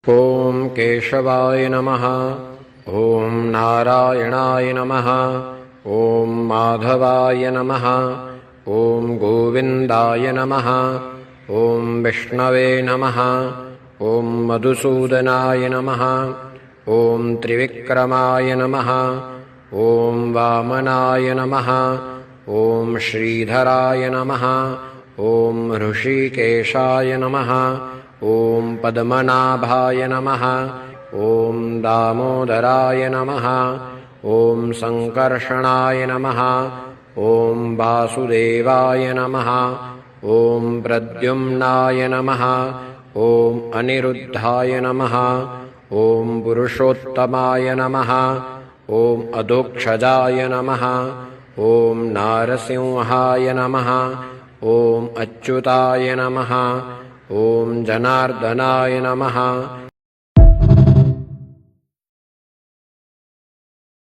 ॐ केशवाय नमः। ॐ नारायणाय नमः। ॐ माधवाय नमः। ॐ गोविन्दाय नमः। ॐ विष्णवे नमः। ॐ मधुसूदनाय नमः। ॐ त्रिविक्रमाय नमः। ॐ वामनाय नमः। ॐ श्रीधराय नमः। ॐ ऋषिकेशाय नमः। ॐ पद्मनाभाय नमः। ॐ दामोदराय नमः। ॐ सङ्कर्षणाय नमः। ॐ वासुदेवाय नमः। ॐ प्रद्युम्नाय नमः। ॐ अनिरुद्धाय नमः। ॐ पुरुषोत्तमाय नमः। ॐ अधोक्षजाय नमः। ॐ नारसिंहाय नमः। ॐ अच्युताय नमः। ॐ जनार्दनाय नमः।